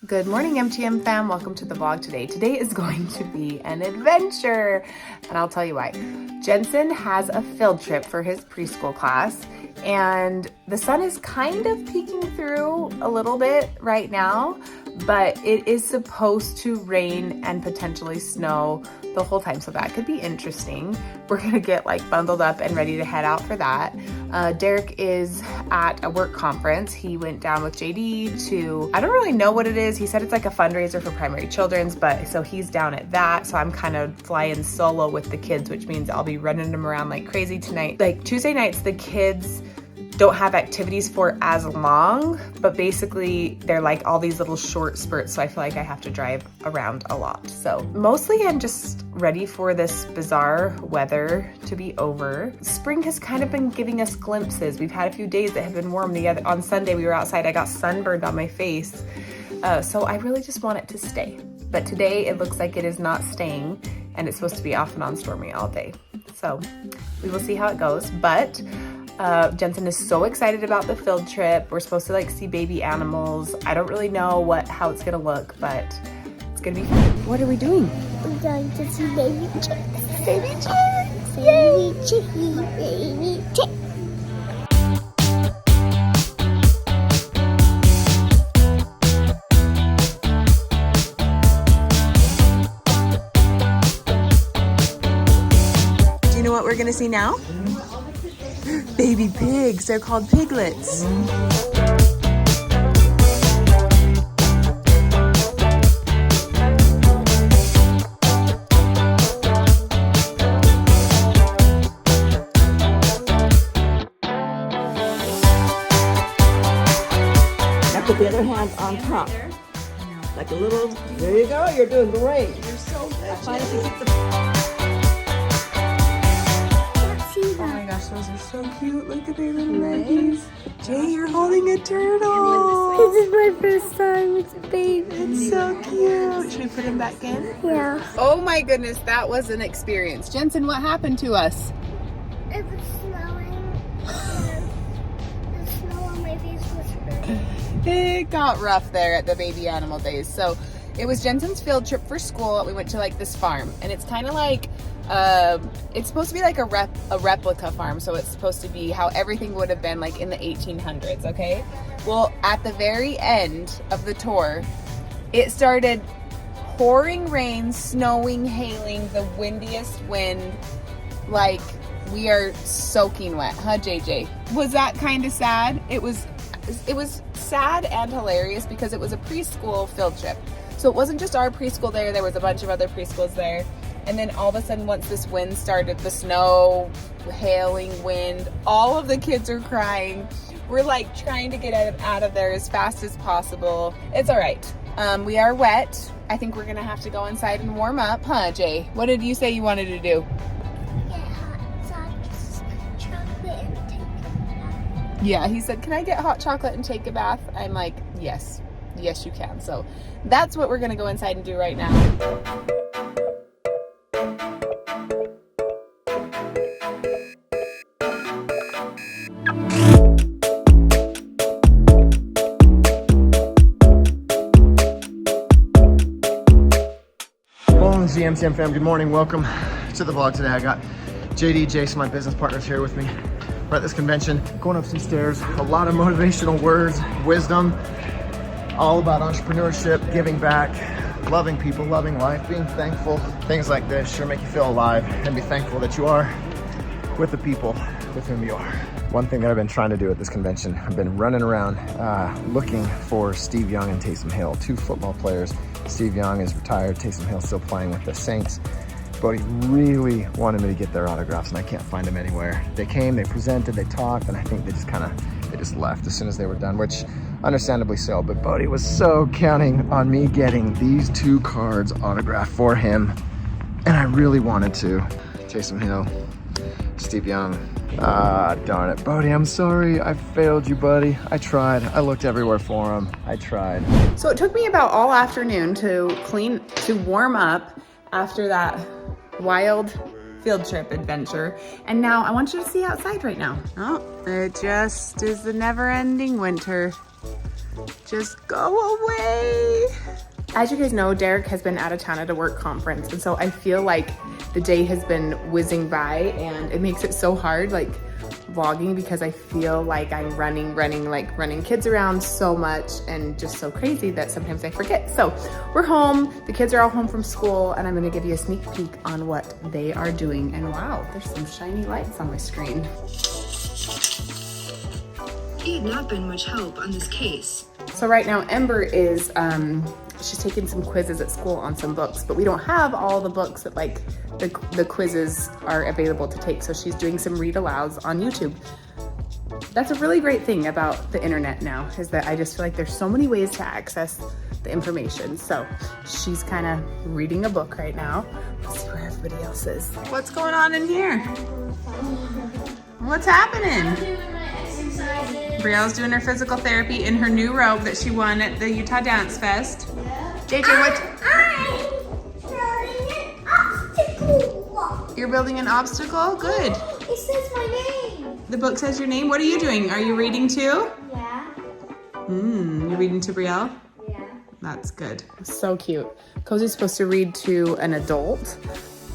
Good morning, MTM fam. Welcome to the vlog today. Today is going to be an adventure, and I'll tell you why. Jensen has a field trip for his preschool class, and the sun is kind of peeking through a little bit right now, but it is supposed to rain and potentially snow the whole time, so that could be interesting. We're gonna get like bundled up and ready to head out for that. Derek is at a work conference. He went down with JD to, I don't really know what it is. He said it's like a fundraiser for primary children's, but so he's down at that. So I'm kind of flying solo with the kids, which means I'll be running them around like crazy tonight. Like Tuesday nights, the kids don't have activities for as long, but basically they're like all these little short spurts, so I feel like I have to drive around a lot. So mostly I'm just ready for this bizarre weather to be over. Spring has kind of been giving us glimpses. We've had a few days that have been warm. On Sunday we were outside, I got sunburned on my face. So I really just want it to stay. But today it looks like it is not staying, and it's supposed to be off and on stormy all day. So we will see how it goes, but Jensen is so excited about the field trip. We're supposed to like see baby animals. I don't really know how it's gonna look, but it's gonna be fun. What are we doing? We're going to see baby chicks. Baby chicks! Baby chickie, baby chick. Do you know what we're gonna see now? Baby pigs, they're called piglets. Now put the other hand on top. Like a little, there you go, you're doing great. You're so good. Oh my gosh, those are so cute. Look at their little leggies. Jay, you're holding a turtle. This is my first time with a baby. It's so cute. Should we put him back in? Yeah. Oh my goodness, that was an experience. Jensen, what happened to us? It was snowing. The snow on my face was hurting. It got rough there at the baby animal days. So it was Jensen's field trip for school. We went to like this farm, and it's kind of like, it's supposed to be like a replica farm. So it's supposed to be how everything would have been like in the 1800s, okay? Well, at the very end of the tour, it started pouring rain, snowing, hailing, the windiest wind. Like, we are soaking wet, huh, JJ? Was that kind of sad? It was sad and hilarious because it was a preschool field trip. So it wasn't just our preschool there was a bunch of other preschools there. And then all of a sudden, once this wind started, the snow, hailing, wind, all of the kids are crying. We're like trying to get out of there as fast as possible. It's all right. We are wet. I think we're gonna have to go inside and warm up, huh, Jay? What did you say you wanted to do? Get hot chocolate and take a bath. Yeah, he said, can I get hot chocolate and take a bath? I'm like, yes, you can. So that's what we're gonna go inside and do right now. MTM fam, good morning. Welcome to the vlog today. I got JD, Jason, my business partners here with me. We're at this convention, going up some stairs, a lot of motivational words, wisdom, all about entrepreneurship, giving back, loving people, loving life, being thankful. Things like this sure make you feel alive, and be thankful that you are with the people with whom you are. One thing that I've been trying to do at this convention, I've been running around looking for Steve Young and Taysom Hill, two football players. Steve Young is retired, Taysom Hill still playing with the Saints. But he really wanted me to get their autographs, and I can't find them anywhere. They came, they presented, they talked, and I think they just left as soon as they were done, which understandably so. But Bodie was so counting on me getting these two cards autographed for him, and I really wanted to. Taysom Hill, Steve Young. Darn it. Bodie, I'm sorry. I failed you, buddy. I tried. I looked everywhere for him. I tried. So it took me about all afternoon to warm up after that wild field trip adventure. And now I want you to see outside right now. Oh, it just is the never-ending winter. Just go away. As you guys know, Derek has been out of town at a work conference, and so I feel like the day has been whizzing by, and it makes it so hard, like vlogging, because I feel like I'm running kids around so much and just so crazy that sometimes I forget. So we're home, the kids are all home from school, and I'm gonna give you a sneak peek on what they are doing. And wow, there's some shiny lights on my screen. He had not been much help on this case. So right now Ember is, she's taking some quizzes at school on some books, but we don't have all the books that like the quizzes are available to take. So she's doing some read alouds on YouTube. That's a really great thing about the internet now, is that I just feel like there's so many ways to access the information. So she's kind of reading a book right now. Let's see where everybody else is. What's going on in here? What's happening? Brielle's doing her physical therapy in her new robe that she won at the Utah Dance Fest. JJ, what? I'm building an obstacle. You're building an obstacle? Good. It says my name. The book says your name. What are you doing? Are you reading too? Yeah. You reading to Brielle? Yeah. That's good. So cute. Cozy's supposed to read to an adult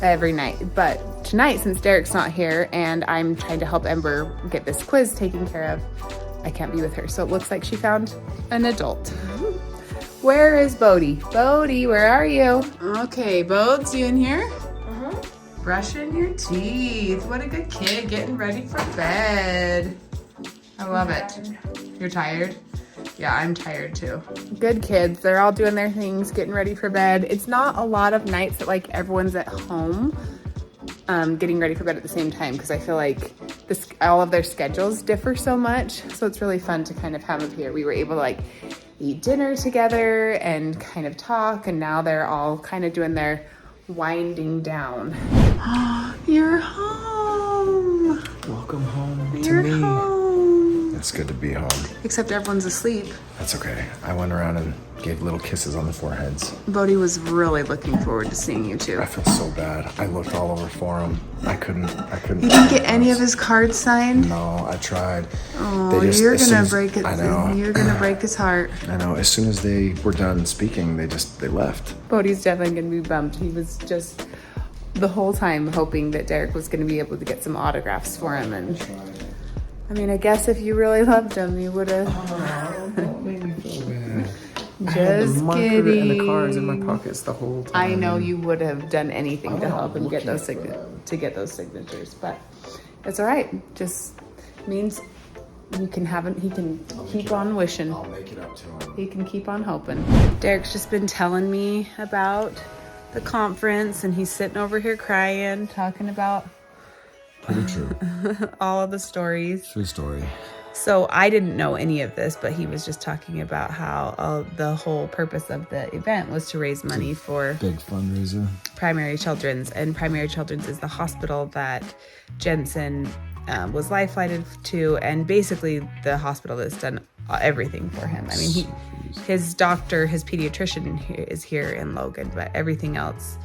every night, but tonight, since Derek's not here and I'm trying to help Ember get this quiz taken care of, I can't be with her. So it looks like she found an adult. Where is Bodie? Bodie, where are you? Okay, Bodes, you in here? Brushing your teeth. What a good kid, getting ready for bed. I love it. You're tired? Yeah, I'm tired too. Good kids, they're all doing their things, getting ready for bed. It's not a lot of nights that like everyone's at home getting ready for bed at the same time, because I feel like all of their schedules differ so much. So it's really fun to kind of have them here. We were able to like eat dinner together and kind of talk, and now they're all kind of doing their winding down. You're home. Welcome home You're to me. home. It's good to be home. Except everyone's asleep. That's okay. I went around and gave little kisses on the foreheads. Bodie was really looking forward to seeing you too. I feel so bad. I looked all over for him. I couldn't. You didn't get any of his cards signed? No, I tried. Oh, you're gonna break it. I know. You're gonna break his heart. I know. As soon as they were done speaking, they left. Bodie's definitely gonna be bummed. He was just the whole time hoping that Derek was gonna be able to get some autographs for him, and I mean, I guess if you really loved him, you would have. Don't make me feel bad. Just I had the marker kidding. and the cards in my pockets the whole time. I know you would have done anything to help him get those signatures, but it's all right. Just means he can keep on wishing. I'll make it up to him. He can keep on hoping. Derek's just been telling me about the conference, and he's sitting over here crying, talking about Pretty true. all of the stories. True story. So I didn't know any of this, but he was just talking about how the whole purpose of the event was to raise money for Big fundraiser. Primary Children's, and Primary Children's is the hospital that Jensen was life flighted to, and basically the hospital that's done everything for him. I mean, his doctor, his pediatrician is here in Logan, but everything else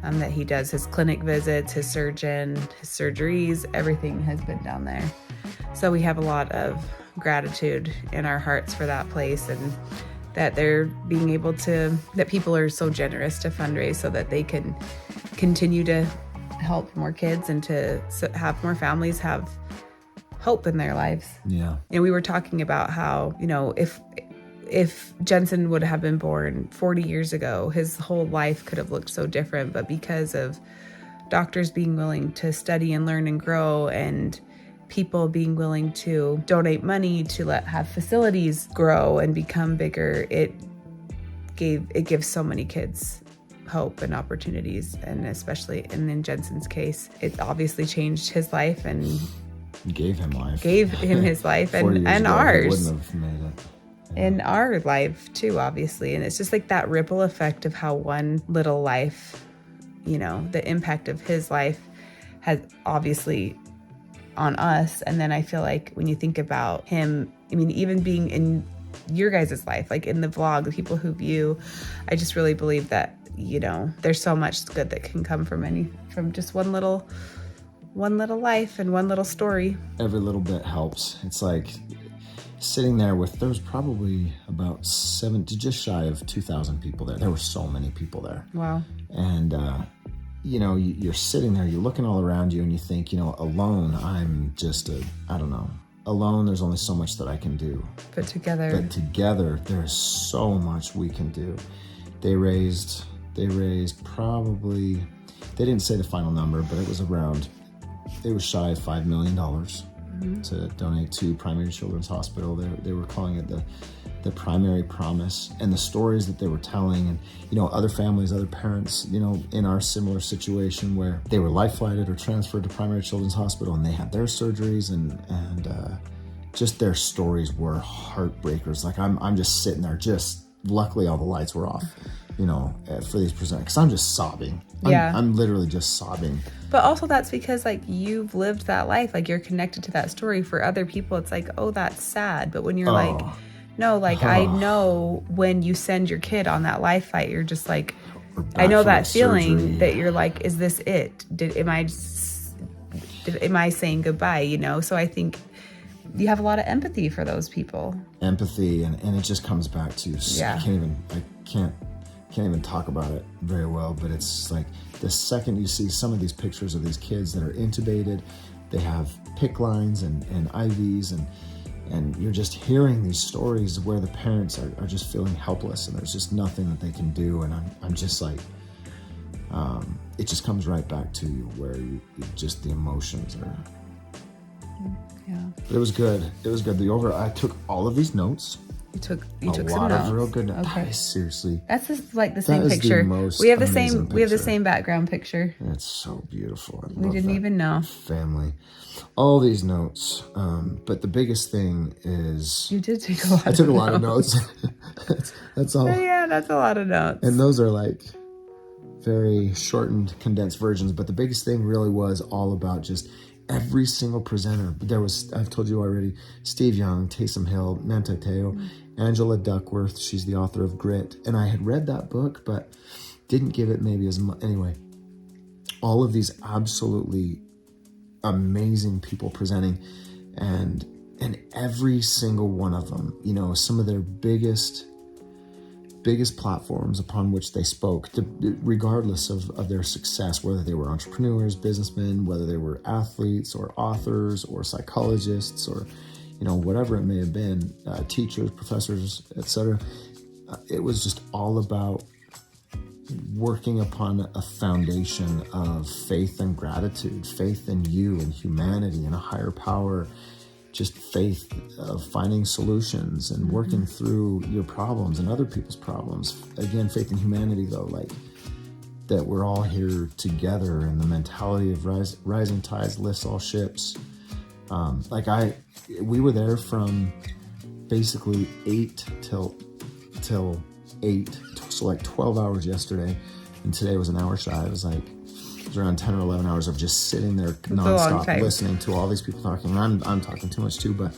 that he does, his clinic visits, his surgeon, his surgeries, everything has been down there. So we have a lot of gratitude in our hearts for that place, and that they're being able to, that people are so generous to fundraise so that they can continue to help more kids and to have more families have hope in their lives. Yeah. And we were talking about how, you know, if Jensen would have been born 40 years ago, his whole life could have looked so different. But because of doctors being willing to study and learn and grow, and people being willing to donate money to have facilities grow and become bigger, it gives so many kids hope and opportunities. And especially in Jensen's case, it obviously changed his life and Gave him life. Gave him his life 40 years and ago, he ours. wouldn't have made it. In our life too, obviously. And it's just like that ripple effect of how one little life, you know, the impact of his life has obviously on us. And then I feel like when you think about him, I mean, even being in your guys' life, like in the vlog, the people who view, I just really believe that, you know, there's so much good that can come from just one little life and one little story. Every little bit helps. It's like sitting there there was probably about just shy of 2,000 people there. There were so many people there. Wow. And, you know, you're sitting there, you're looking all around you, and you think, you know, alone, I'm just I don't know. Alone, there's only so much that I can do. But together, there's so much we can do. They raised probably, they didn't say the final number, but it was shy of $5 million to donate to Primary Children's Hospital. They were calling it the primary promise, and the stories that they were telling, and, you know, other families, other parents, you know, in our similar situation where they were life flighted or transferred to Primary Children's Hospital and they had their surgeries, and just their stories were heartbreakers. Like I'm just sitting there, luckily all the lights were off, you know, for these presenters, because I'm just sobbing. I'm literally just sobbing. But also that's because, like, you've lived that life, like you're connected to that story. For other people, it's like, oh, that's sad. But when you're like, no, like I know when you send your kid on that life flight, you're just like, I know that feeling surgery. That you're like, is this it? Am I saying goodbye? You know? So I think you have a lot of empathy for those people. Empathy, and it just comes back to, I can't even talk about it very well, but it's like the second you see some of these pictures of these kids that are intubated, they have PICC lines and IVs, and you're just hearing these stories where the parents are just feeling helpless, and there's just nothing that they can do. And I'm just like, it just comes right back to you where you just, the emotions are. Yeah. But it was good. I took all of these notes. You took some notes. A lot of real good notes. Okay. Seriously. That's just like the same picture. We have the same background picture. It's so beautiful. We didn't even know. Family. All these notes. But the biggest thing is, you did take a lot. I took a lot of notes. That's all. Yeah, that's a lot of notes. And those are like very shortened, condensed versions. But the biggest thing really was all about just every single presenter. There was, I've told you already, Steve Young, Taysom Hill, Manti Te'o, Angela Duckworth. She's the author of Grit. And I had read that book, but didn't give it maybe as much. Anyway, all of these absolutely amazing people presenting, and every single one of them, you know, some of their biggest platforms upon which they spoke, regardless of their success, whether they were entrepreneurs, businessmen, whether they were athletes or authors or psychologists or, you know, whatever it may have been, teachers, professors, etc. It was just all about working upon a foundation of faith and gratitude, faith in you and humanity and a higher power, just faith of finding solutions and working through your problems and other people's problems. Again, faith in humanity, though, like that we're all here together, and the mentality of rising tides lifts all ships. We were there from basically 8 till 8, so like 12 hours yesterday, and today was an hour shy. It was around 10 or 11 hours of just sitting there nonstop listening to all these people talking. And I'm talking too much too,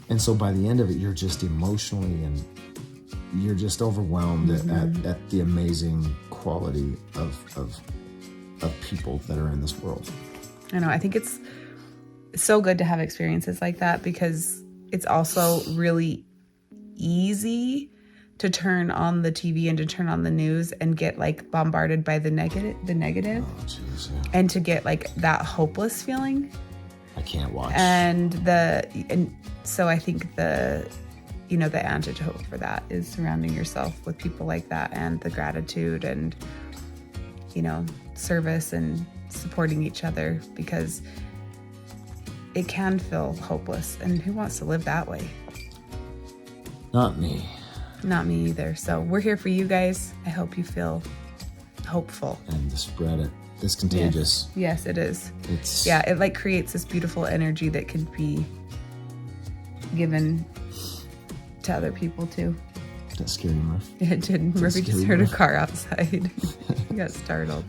and so by the end of it, you're just emotionally and you're just overwhelmed at the amazing quality of people that are in this world. I know. I think it's so good to have experiences like that, because it's also really easy to turn on the TV and to turn on the news and get like bombarded by the negative, Oh, geez, yeah. And to get like that hopeless feeling. I can't watch. And so I think the antidote for that is surrounding yourself with people like that, and the gratitude and, you know, service and supporting each other, because it can feel hopeless, and who wants to live that way? Not me. Not me either. So we're here for you guys. I hope you feel hopeful. And to spread it. It's contagious. Yes, it is. It like creates this beautiful energy that could be given to other people too. That scared you, Murph? It did. Murphy just heard a car outside. He got startled.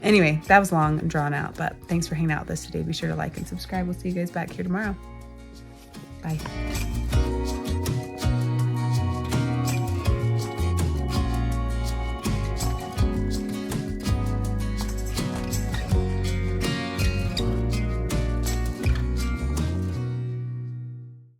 Anyway, that was long and drawn out, but thanks for hanging out with us today. Be sure to like and subscribe. We'll see you guys back here tomorrow. Bye.